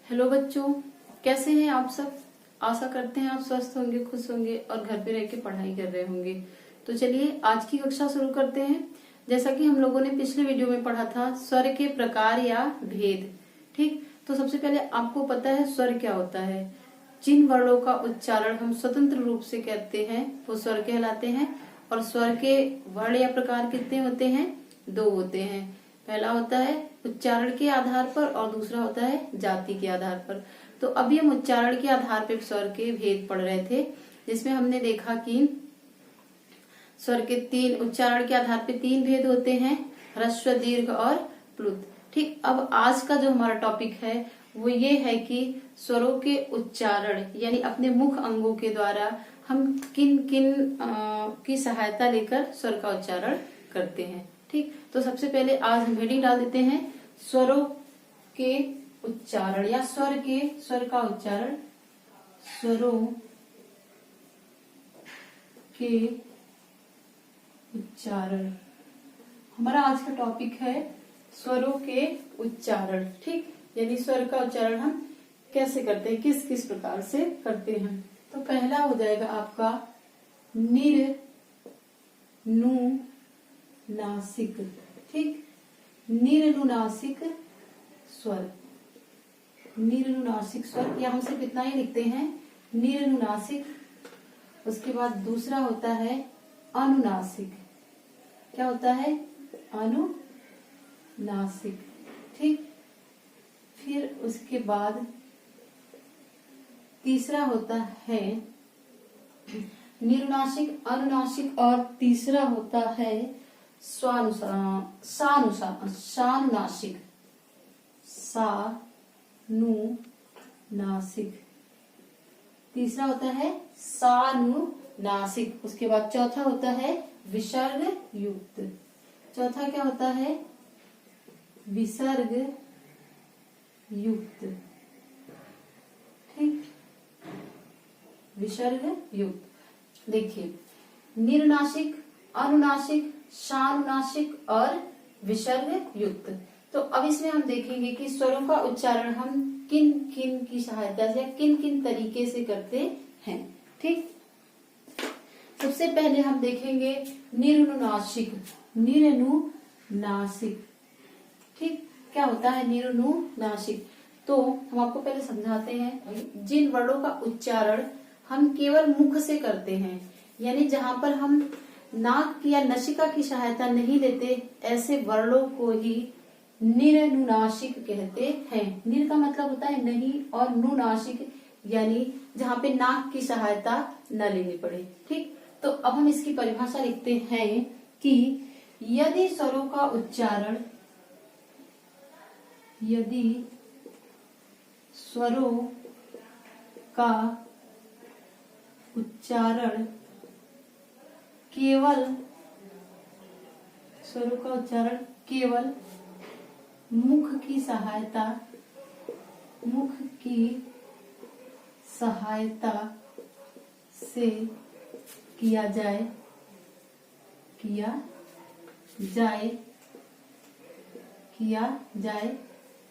Hello बच्चों, कैसे हैं आप सब। आशा करते हैं आप स्वस्थ होंगे, खुश होंगे और घर पे रह के पढ़ाई कर रहे होंगे। तो चलिए आज की कक्षा शुरू करते हैं। जैसा कि हम लोगों ने पिछले वीडियो में पढ़ा था स्वर के प्रकार या भेद। ठीक, तो सबसे पहले आपको पता है स्वर क्या होता है। जिन वर्णों का उच्चारण हम स्वतंत्र रूप से कहते हैं वो स्वर कहलाते हैं। और स्वर के वर्ण या प्रकार कितने होते हैं? दो होते हैं। पहला होता है उच्चारण के आधार पर और दूसरा होता है जाति के आधार पर। तो अभी हम उच्चारण के आधार पर स्वर के भेद पढ़ रहे थे, जिसमें हमने देखा कि स्वर के तीन उच्चारण के आधार पर तीन भेद होते हैं, ह्रस्व, दीर्घ और प्लुत। ठीक, अब आज का जो हमारा टॉपिक है वो ये है कि स्वरों के उच्चारण यानी अपने मुख अंगों के द्वारा हम किन किन की सहायता लेकर स्वर का उच्चारण करते हैं। ठीक, तो सबसे पहले आज हम हेडिंग डाल देते हैं स्वरों के उच्चारण या स्वर का उच्चारण। स्वरों के उच्चारण हमारा आज का टॉपिक है स्वरों के उच्चारण। ठीक, यानी स्वर का उच्चारण हम कैसे करते हैं, किस किस प्रकार से करते हैं। तो पहला हो जाएगा आपका निर नु नासिक। ठीक, निरनुनासिक स्वर, निरनुनासिक स्वर या हम सिर्फ इतना ही लिखते हैं निरनुनासिक। उसके बाद दूसरा होता है अनुनासिक। क्या होता है? अनुनासिक। ठीक, फिर उसके बाद तीसरा होता है निरनुनासिक, अनुनासिक और तीसरा होता है सानुनासिक। सानुनासिक तीसरा होता है सानुनासिक। उसके बाद चौथा होता है विसर्ग युक्त। चौथा क्या होता है? विसर्ग युक्त। ठीक, विसर्ग युक्त। देखिए, निरनासिक, अनुनासिक, सानुनासिक और विसर्ग युक्त। तो अब इसमें हम देखेंगे कि स्वरों का उच्चारण हम किन किन की सहायता से, किन किन तरीके से करते हैं। ठीक, सबसे पहले हम देखेंगे निरनुनासिक। निरनुनासिक, ठीक, क्या होता है निरनुनासिक? तो हम आपको पहले समझाते हैं। जिन वर्णों का उच्चारण हम केवल मुख से करते हैं, यानी जहां पर हम नाक या नसिका की सहायता नहीं लेते, ऐसे वर्णों को ही निरनुनासिक कहते हैं। निर का मतलब होता है नहीं और नुनासिक यानी जहां पे नाक की सहायता न लेनी पड़े। ठीक, तो अब हम इसकी परिभाषा लिखते हैं कि यदि स्वरों का उच्चारण, यदि स्वरों का उच्चारण केवल मुख की सहायता से किया जाए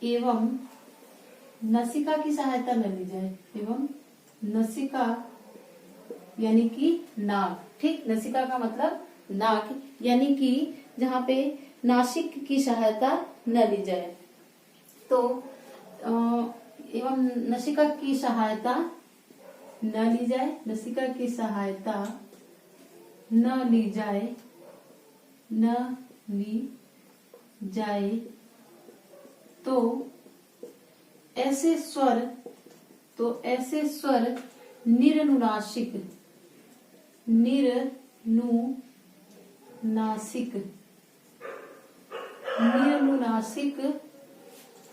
एवं नसिका की सहायता न ली जाए, एवं नसिका यानी कि नाक। ठीक, नसिका का मतलब नाक, यानी कि जहां पे नासिक की सहायता न ली जाए। तो एवं नसिका की सहायता न ली जाए, नसिका की सहायता न ली जाए तो ऐसे स्वर निरनुनासिक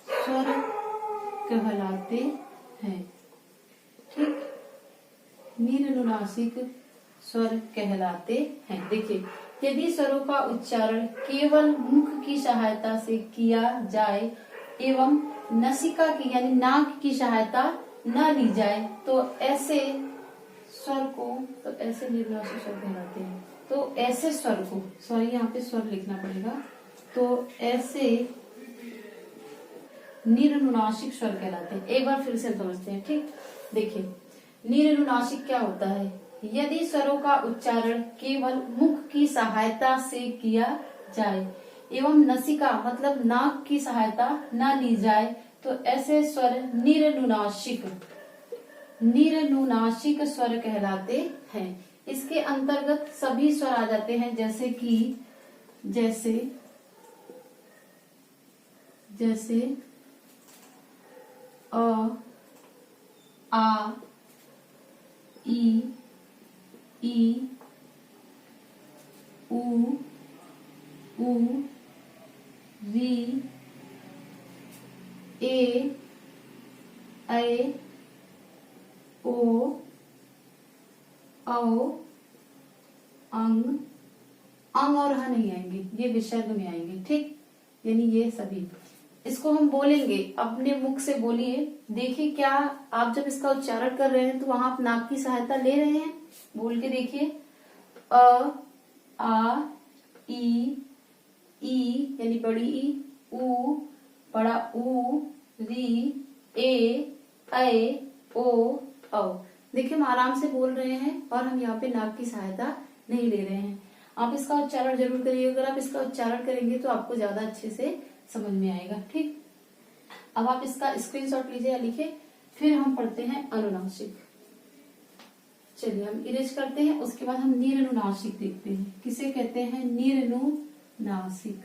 स्वर कहलाते हैं। ठीक, निरनुनासिक स्वर कहलाते हैं। देखिए, यदि स्वरों का उच्चारण केवल मुख की सहायता से किया जाए एवं नसिका की यानी नाक की सहायता न ली जाए तो ऐसे स्वर को, तो ऐसे निरनुनासिक स्वर कहलाते हैं। तो ऐसे स्वर को, सॉरी यहाँ पे स्वर लिखना पड़ेगा, तो ऐसे निरनुनासिक स्वर कहलाते हैं। एक बार फिर से समझते हैं, ठीक। देखिए, निरनुनासिक क्या होता है? यदि स्वरों का उच्चारण केवल मुख की सहायता से किया जाए एवं नसिका मतलब नाक की सहायता न ली जाए तो ऐसे स्वर निरनुनासिक स्वर कहलाते हैं। इसके अंतर्गत सभी स्वर आ जाते हैं, जैसे अ, आ, ई, उ, री, ए, ऐ, ओ, औ, अंग और ह नहीं आएंगे, ये विसर्ग में आएंगे, ठीक। यानी ये सभी इसको हम बोलेंगे, अपने मुख से बोलिए। देखिए, क्या आप जब इसका उच्चारण कर रहे हैं तो वहां आप नाक की सहायता ले रहे हैं? बोल के देखिए, अ, आ, ई यानी बड़ी ई, उ बड़ा ऊ, री, ए, ऐ, ओ, औ। देखिए, हम आराम से बोल रहे हैं और हम यहाँ पे नाक की सहायता नहीं ले रहे हैं। आप इसका उच्चारण जरूर करिए। अगर आप इसका उच्चारण करेंगे तो आपको ज्यादा अच्छे से समझ में आएगा, ठीक। अब आप इसका स्क्रीनशॉट लीजिए या लिखिए। फिर हम पढ़ते हैं अनुनासिक। चलिए, हम इरेज करते हैं, उसके बाद हम निरनुनासिक देखते हैं। किसे कहते हैं? निरनुनासिक,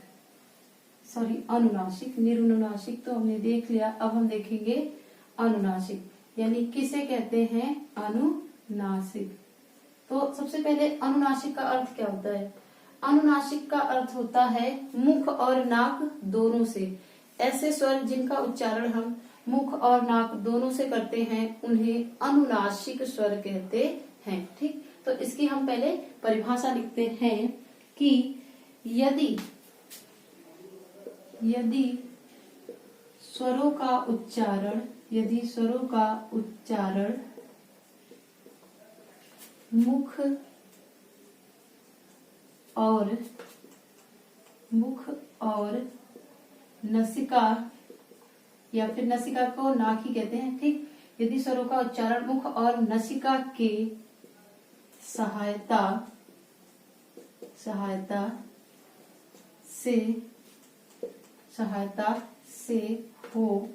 सॉरी अनुनासिक। निरनुनासिक तो हमने देख लिया, अब हम देखेंगे अनुनासिक, यानी किसे कहते हैं? अनुनासिक। तो सबसे पहले अनुनासिक का अर्थ क्या होता है? अनुनासिक का अर्थ होता है मुख और नाक दोनों से। ऐसे स्वर जिनका उच्चारण हम मुख और नाक दोनों से करते हैं उन्हें अनुनासिक स्वर कहते हैं, ठीक। तो इसकी हम पहले परिभाषा लिखते हैं कि यदि स्वरों का उच्चारण मुख और नसिका या फिर नसिका को नाक ही कहते हैं, ठीक। यदि स्वरों का उच्चारण मुख और नसिका के सहायता से हो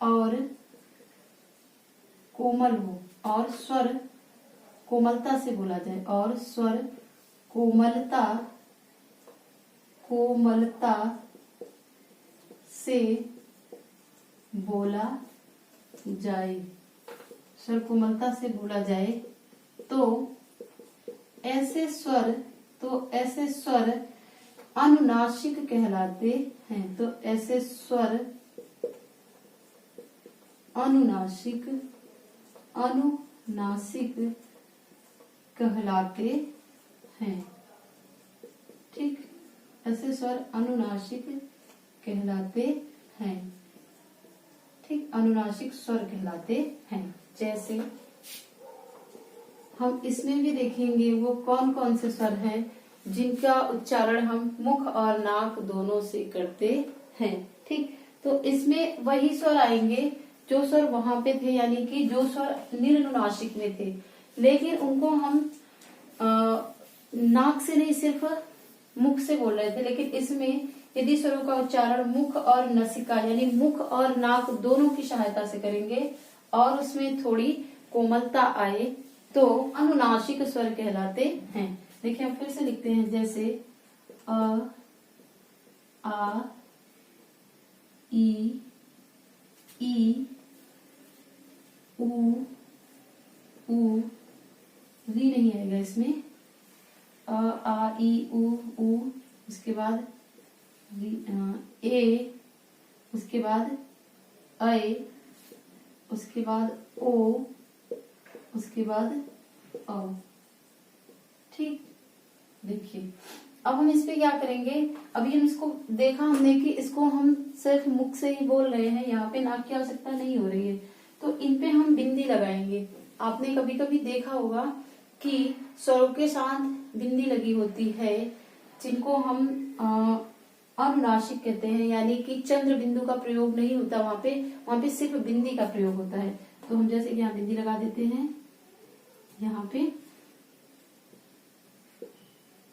और कोमल हो और स्वर कोमलता से बोला जाए और स्वर कोमलता से बोला जाए तो ऐसे स्वर अनुनासिक कहलाते हैं। तो ऐसे स्वर अनुनासिक कहलाते हैं, ठीक। ऐसे स्वर अनुनासिक कहलाते हैं, ठीक। अनुनासिक स्वर कहलाते हैं। जैसे हम इसमें भी देखेंगे वो कौन कौन से स्वर हैं जिनका उच्चारण हम मुख और नाक दोनों से करते हैं, ठीक। तो इसमें वही स्वर आएंगे जो स्वर वहां पे थे, यानी कि जो स्वर निरनुनासिक में थे, लेकिन उनको हम नाक से नहीं सिर्फ मुख से बोल रहे थे। लेकिन इसमें यदि स्वरों का उच्चारण मुख और नसिका यानी मुख और नाक दोनों की सहायता से करेंगे और उसमें थोड़ी कोमलता आए तो अनुनासिक स्वर कहलाते हैं। देखिए, हम फिर से लिखते हैं, जैसे अ, आ, ई, उ, री नहीं आएगा इसमें, अ, आ, ई, उ, उसके बाद ए, उसके बाद ऐ, उसके बाद ओ, उसके बाद औ, ठीक। देखिए, अब हम इस पे क्या करेंगे? अभी हम इसको देखा हमने कि इसको हम सिर्फ मुख से ही बोल रहे हैं, यहाँ पे नाक की आवश्यकता नहीं हो रही है, तो इन पे हम बिंदी लगाएंगे। आपने कभी कभी देखा होगा कि स्वरों के साथ बिंदी लगी होती है, जिनको हम अनुनासिक कहते हैं, यानी कि चंद्र बिंदु का प्रयोग नहीं होता वहां पे सिर्फ बिंदी का प्रयोग होता है। तो हम जैसे कि यहाँ बिंदी लगा देते हैं यहाँ पे,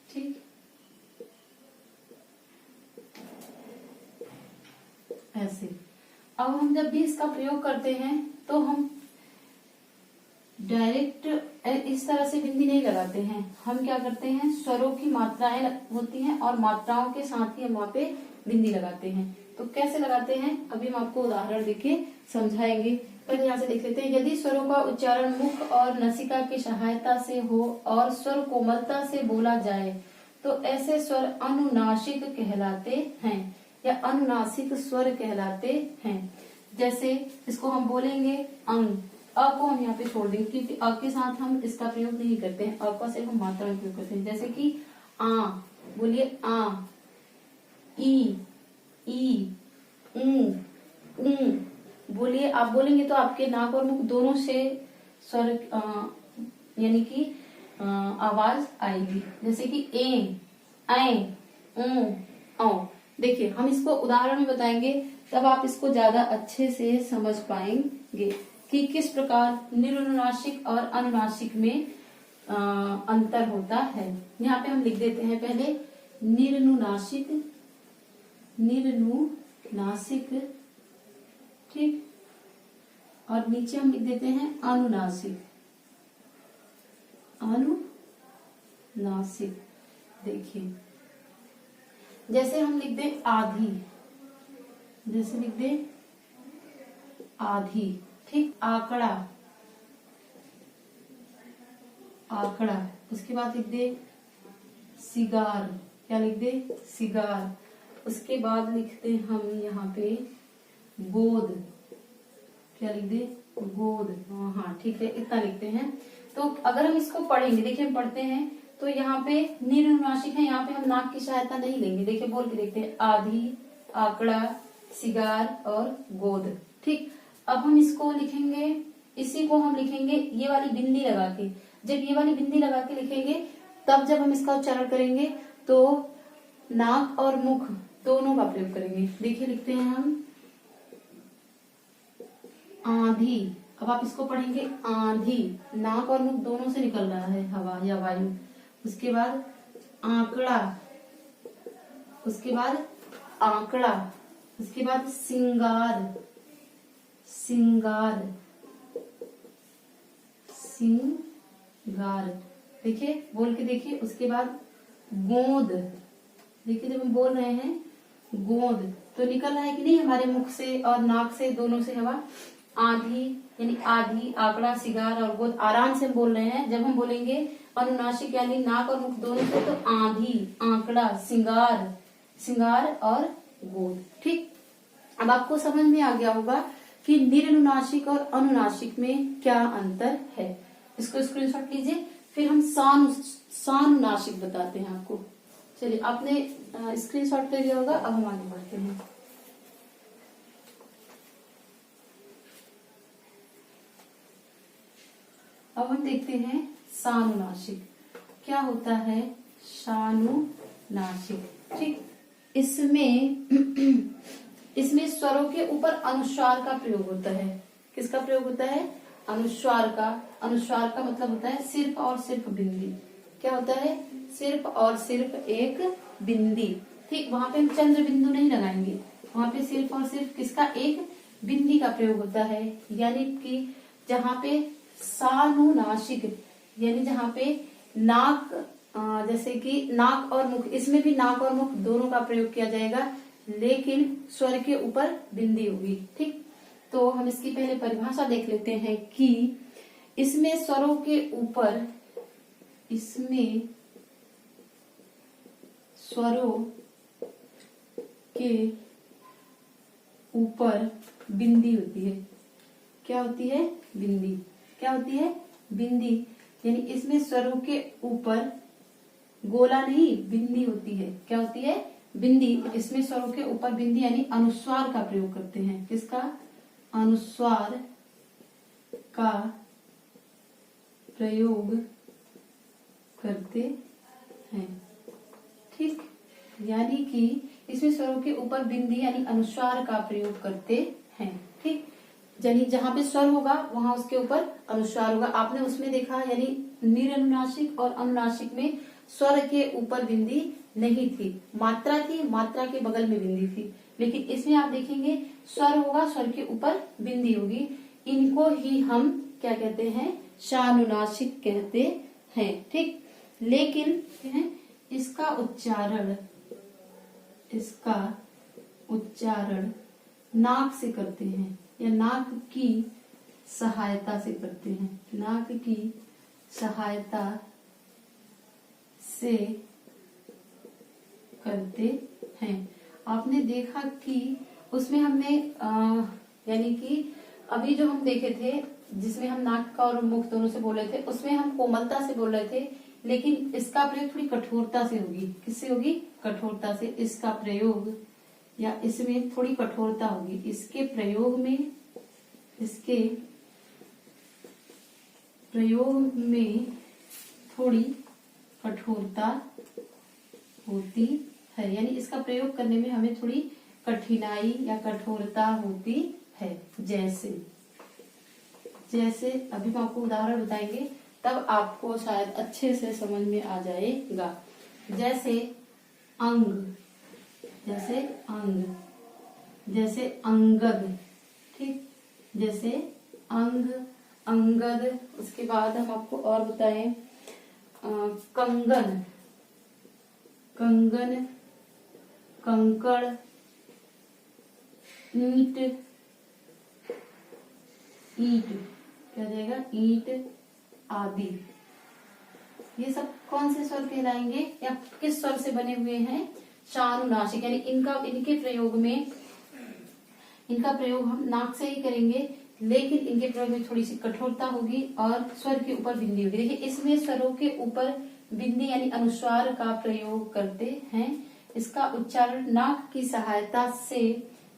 ठीक, ऐसे। अब हम जब भी इसका प्रयोग करते हैं तो हम डायरेक्ट इस तरह से बिंदी नहीं लगाते हैं, हम क्या करते हैं, स्वरों की मात्राएं होती हैं और मात्राओं के साथ ही हम वहां पे बिंदी लगाते हैं। तो कैसे लगाते हैं अभी हम आपको उदाहरण देके समझाएंगे। पहले यहाँ से देख लेते हैं। यदि स्वरों का उच्चारण मुख और नसिका की सहायता से हो और स्वर कोमलता से बोला जाए तो ऐसे स्वर अनुनासिक कहलाते हैं या अनुनासिक स्वर कहलाते हैं। जैसे इसको हम बोलेंगे अंग, अ को हम यहाँ पे छोड़ देंगे क्योंकि अ के साथ हम इसका प्रयोग नहीं करते हैं, अ का सिर्फ हम मात्रा में प्रयोग करते हैं। जैसे कि आ, बोलिए आ, ई, बोलिए, आप बोलेंगे तो आपके नाक और मुख दोनों से स्वर यानी कि आवाज आएगी। जैसे कि ए, औ। देखिए हम इसको उदाहरण में बताएंगे तब आप इसको ज्यादा अच्छे से समझ पाएंगे कि किस प्रकार निरनुनासिक और अनुनासिक में अंतर होता है। यहाँ पे हम लिख देते हैं पहले निरनुनासिक, ठीक, और नीचे हम लिख देते हैं अनुनासिक। देखिए जैसे हम लिख दे आधी, जैसे लिख दे आधी, ठीक, आंकड़ा, उसके बाद लिख दे सिगार, क्या लिख दे सिगार, उसके बाद लिखते हम यहाँ पे गोद, क्या लिख दे गोद, हाँ ठीक है, इतना लिखते हैं। तो अगर हम इसको पढ़ेंगे, देखिए हम पढ़ते हैं तो यहाँ पे निरनुनासिक है, यहाँ पे हम नाक की सहायता नहीं लेंगे। देखिए बोल के देखते हैं आधी, आंकड़ा, सिगार और गोद, ठीक। अब हम इसको लिखेंगे, इसी को हम लिखेंगे ये वाली बिंदी लगा के। जब ये वाली बिंदी लगा के लिखेंगे तब जब हम इसका उच्चारण करेंगे तो नाक और मुख दोनों का प्रयोग करेंगे। देखिए लिखते हैं हम आंधी, अब आप इसको पढ़ेंगे आंधी, नाक और मुख दोनों से निकल रहा है हवा या वायु। उसके बाद आंकड़ा, उसके बाद आंकड़ा, उसके बाद सिंगार, देखिए बोल के देखिए। उसके बाद गोंद, देखिए जब हम बोल रहे हैं गोंद तो निकल रहा है कि नहीं हमारे मुख से और नाक से दोनों से हवा। आधी यानी आधी, आंकड़ा, सिगार और गोद आराम से हम बोल रहे हैं। जब हम बोलेंगे अनुनासिक यानी नाक और मुख दोनों से तो आंधी, आंकड़ा, सिंगार और गोद, ठीक। अब आपको समझ में आ गया होगा कि निरनुनासिक और अनुनासिक में क्या अंतर है। इसको स्क्रीनशॉट लीजिए, फिर हम सानुनासिक बताते हैं आपको। चलिए आपने स्क्रीनशॉट ले लिया होगा, अब हम आगे बढ़ते हैं। अब हम देखते हैं सानुनासिक क्या होता है। सानुनासिक, ठीक, इसमें स्वरों के ऊपर अनुस्वार का प्रयोग होता है। किसका प्रयोग होता है? अनुस्वार का। अनुस्वार का मतलब होता है सिर्फ और सिर्फ बिंदी। क्या होता है? सिर्फ और सिर्फ एक बिंदी, ठीक। वहां पे हम चंद्र बिंदु नहीं लगाएंगे, वहां पे सिर्फ और सिर्फ किसका? एक बिंदी का प्रयोग होता है। यानी कि जहाँ पे सानुनासिक यानी जहाँ पे नाक, जैसे कि नाक और मुख, इसमें भी नाक और मुख दोनों का प्रयोग किया जाएगा, लेकिन स्वर के ऊपर बिंदी होगी, ठीक। तो हम इसकी पहले परिभाषा देख लेते हैं कि इसमें स्वरों के ऊपर, इसमें स्वरों के ऊपर बिंदी होती है। क्या होती है? बिंदी। क्या होती है? बिंदी। यानी इसमें स्वरों के ऊपर गोला नहीं, बिंदी होती है। क्या होती है? बिंदी। इसमें स्वरों के ऊपर बिंदी यानी अनुस्वार का प्रयोग करते हैं। किसका? अनुस्वार का प्रयोग करते हैं, ठीक। यानी कि इसमें स्वरों के ऊपर बिंदी यानी अनुस्वार का प्रयोग करते हैं। ठीक, यानी जहाँ पे स्वर होगा वहां उसके ऊपर अनुस्वार होगा। आपने उसमें देखा यानी निरनुनासिक और अनुनासिक में स्वर के ऊपर बिंदी नहीं थी, मात्रा थी, मात्रा के बगल में बिंदी थी। लेकिन इसमें आप देखेंगे स्वर होगा, स्वर के ऊपर बिंदी होगी। इनको ही हम क्या कहते हैं, शानुनासिक कहते हैं। ठीक, लेकिन इसका उच्चारण नाक से करते हैं या नाक की सहायता से करते हैं, नाक की सहायता से करते हैं। आपने देखा कि उसमें हमने यानी कि अभी जो हम देखे थे जिसमें हम नाक का और मुख दोनों से बोल रहे थे, उसमें हम कोमलता से बोल रहे थे, लेकिन इसका प्रयोग थोड़ी कठोरता से होगी। किससे होगी? कठोरता से। इसका प्रयोग या इसमें थोड़ी कठोरता होगी। इसके प्रयोग में थोड़ी कठोरता होती है, यानी इसका प्रयोग करने में हमें थोड़ी कठिनाई या कठोरता होती है। जैसे अभी हम आपको उदाहरण बताएंगे तब आपको शायद अच्छे से समझ में आ जाएगा। जैसे अंग, जैसे अंगद। ठीक, जैसे अंग, अंगद। उसके बाद हम आपको और बताएं कंगन, कंकड़, ईंट, क्या जाएगा? ईंट आदि। ये सब कौन से स्वर कहलाएंगे या किस स्वर से बने हुए हैं? शानुनासिक। यानी इनके प्रयोग हम नाक से ही करेंगे, लेकिन इनके प्रयोग में थोड़ी सी कठोरता होगी और स्वर के ऊपर बिंदी होगी। देखिए इसमें स्वरों के ऊपर बिंदी यानी अनुस्वार का प्रयोग करते हैं। इसका उच्चारण नाक की सहायता से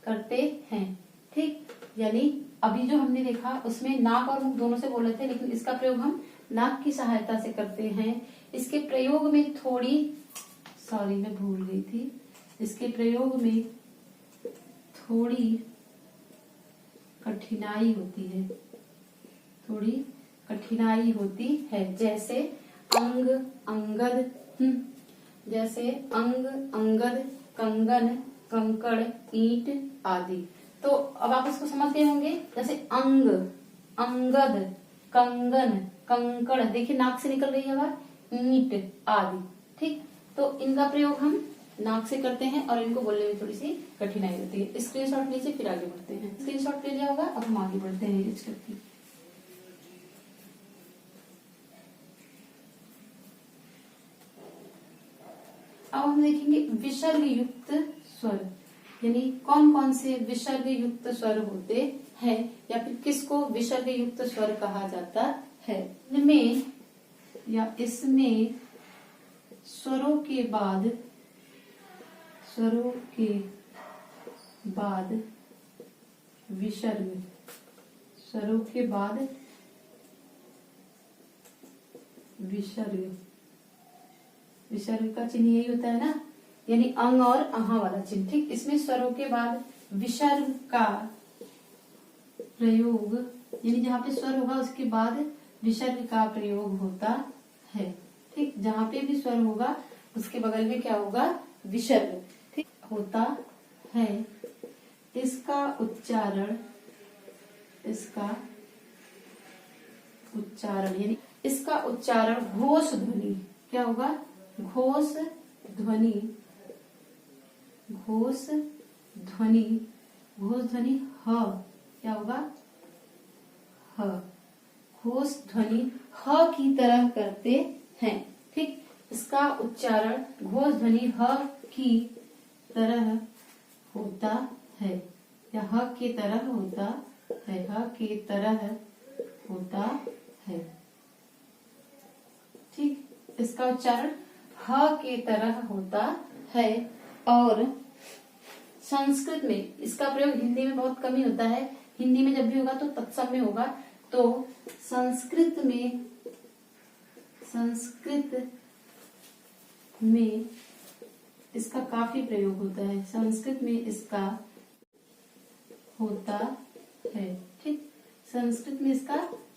करते हैं। ठीक, यानी अभी जो हमने देखा उसमें नाक और मुख दोनों से बोल रहे थे, लेकिन इसका प्रयोग हम नाक की सहायता से करते हैं। इसके प्रयोग में मैं भूल गई थी। इसके प्रयोग में थोड़ी कठिनाई होती है। जैसे अंग, अंगद, जैसे अंग, अंगद, कंगन, कंकड़, ईंट आदि। तो अब आप इसको समझ गए होंगे। जैसे अंग, अंगद, कंगन, कंकड़, देखिए नाक से निकल रही है आवाज, ईंट आदि। ठीक, तो इनका प्रयोग हम नाक से करते हैं और इनको बोलने में थोड़ी सी कठिनाई होती है। स्क्रीनशॉट लीजिए, फिर आगे बढ़ते हैं। स्क्रीनशॉट ले लिया होगा, अब हम आगे बढ़ते हैं इस करके। अब हम देखेंगे विसर्ग युक्त स्वर, यानी कौन कौन से विसर्ग युक्त स्वर होते हैं या फिर किसको विसर्ग युक्त स्वर कहा जाता है। इनमें या इसमें स्वरों के बाद विसर्ग, स्वरों के बाद विसर्ग का चिन्ह यही होता है ना, यानी अंग और अहा वाला चिन्ह। ठीक, इसमें स्वरों के बाद विसर्ग का प्रयोग, यानी जहाँ पे स्वर होगा उसके बाद विसर्ग का प्रयोग होता है। ठीक, जहाँ पे भी स्वर होगा उसके बगल में क्या होगा? विसर्ग। ठीक, होता है। इसका उच्चारण यानी इसका उच्चारण घोष ध्वनि, क्या होगा? घोष ध्वनि ह, क्या होगा? ह। घोष ध्वनि ह की तरह करते हैं। ठीक, इसका उच्चारण घोष ध्वनि ह की तरह होता है या ह की तरह होता है, ह की तरह होता है। ठीक, इसका उच्चारण ह की तरह होता है। और संस्कृत में इसका प्रयोग हिंदी में बहुत कम ही होता है। हिंदी में जब भी होगा तो तत्सम में होगा। तो संस्कृत में इसका काफी प्रयोग होता है, संस्कृत में इसका होता है। ठीक, संस्कृत में इसका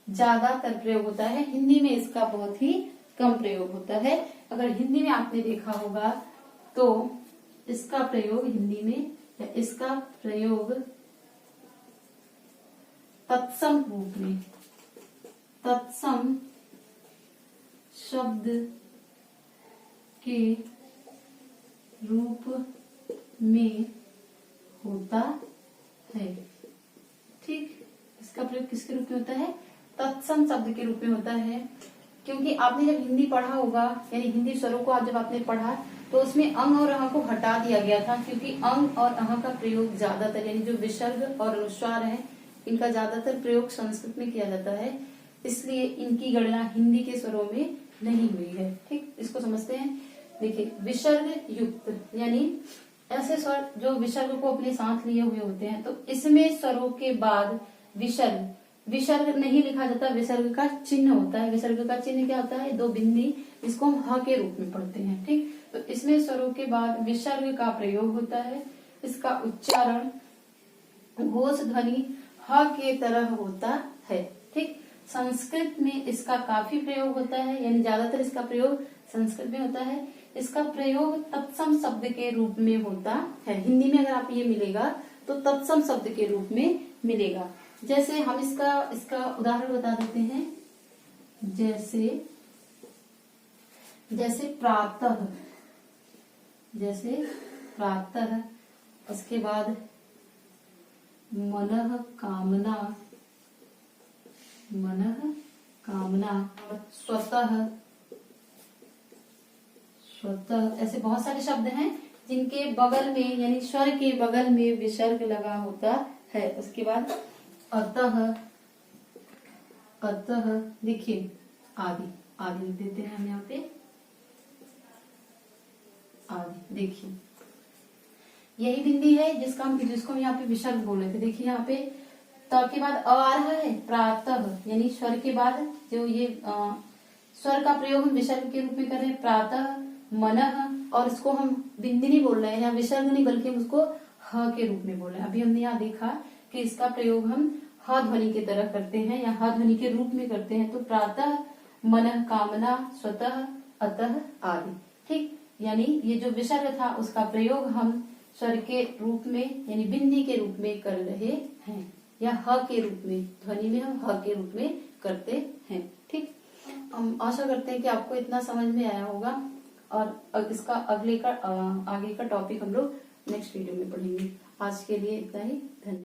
ज्यादातर प्रयोग होता है, हिंदी में इसका बहुत ही कम प्रयोग होता है। अगर हिंदी में आपने देखा होगा तो इसका प्रयोग हिंदी में, या इसका प्रयोग तत्सम रूप में, तत्सम शब्द के रूप में होता है। ठीक, इसका प्रयोग किसके रूप में होता है? तत्सम शब्द के रूप में होता है। क्योंकि आपने जब हिंदी पढ़ा होगा, यानी हिंदी स्वरों को जब आपने पढ़ा तो उसमें अंग और अह को हटा दिया गया था, क्योंकि अंग और अह का प्रयोग ज्यादातर, यानी जो विसर्ग और अनुस्वार है, इनका ज्यादातर प्रयोग संस्कृत में किया जाता है, इसलिए इनकी गणना हिंदी के स्वरों में नहीं हुई है। ठीक, इसको समझते हैं। देखिए, विसर्ग युक्त यानी ऐसे स्वर जो विसर्ग को अपने साथ लिए हुए होते हैं, तो इसमें स्वरों के बाद विसर्ग, विसर्ग नहीं लिखा जाता, विसर्ग का चिन्ह होता है। विसर्ग का चिन्ह क्या होता है? 2 बिंदी, इसको हम ह के रूप में पढ़ते हैं। ठीक, तो इसमें स्वरों के बाद विसर्ग का प्रयोग होता है। इसका उच्चारण घोष ध्वनि ह के तरह होता है। ठीक, संस्कृत में इसका काफी प्रयोग होता है, यानी ज्यादातर इसका प्रयोग संस्कृत में होता है। इसका प्रयोग तत्सम शब्द के रूप में होता है। हिंदी में अगर आप ये मिलेगा तो तत्सम शब्द के रूप में मिलेगा। जैसे हम इसका उदाहरण बता देते हैं। जैसे प्रातः, जैसे प्रातः, उसके बाद मनः कामना, मनः कामना, स्वतः, स्वतः, ऐसे बहुत सारे शब्द हैं जिनके बगल में, यानी स्वर के बगल में विसर्ग लगा होता है। उसके बाद अतः, अतः, देखिए आदि, आदि लिख देते हैं हम यहाँ पे, आदि। देखिए यही बिंदी है जिसको हम यहाँ पे विसर्ग बोल रहे थे। देखिए यहाँ पे त के बाद अ आ रहा है, प्रातः, यानी स्वर के बाद जो ये स्वर का प्रयोग हम विसर्ग के रूप में कर रहे हैं, प्रातः, मनः, और इसको हम बिंदी नहीं बोल रहे हैं या विसर्ग नहीं, बल्कि हम उसको ह के रूप में बोल रहे हैं। अभी हमने यहाँ देखा कि इसका प्रयोग हम ह ध्वनि की तरह करते हैं या ह ध्वनि के रूप में करते हैं। तो प्रातः, मनः कामना, स्वतः, अतः, आदि। ठीक, यानी ये जो विसर्ग था उसका प्रयोग हम स्वर के रूप में, यानी बिंदी के रूप में कर रहे हैं, या ह के रूप में, ध्वनि में हम ह के रूप में करते हैं। ठीक, हम आशा करते हैं कि आपको इतना समझ में आया होगा, और इसका आगे का टॉपिक हम लोग नेक्स्ट वीडियो में पढ़ेंगे। आज के लिए इतना ही, धन्यवाद।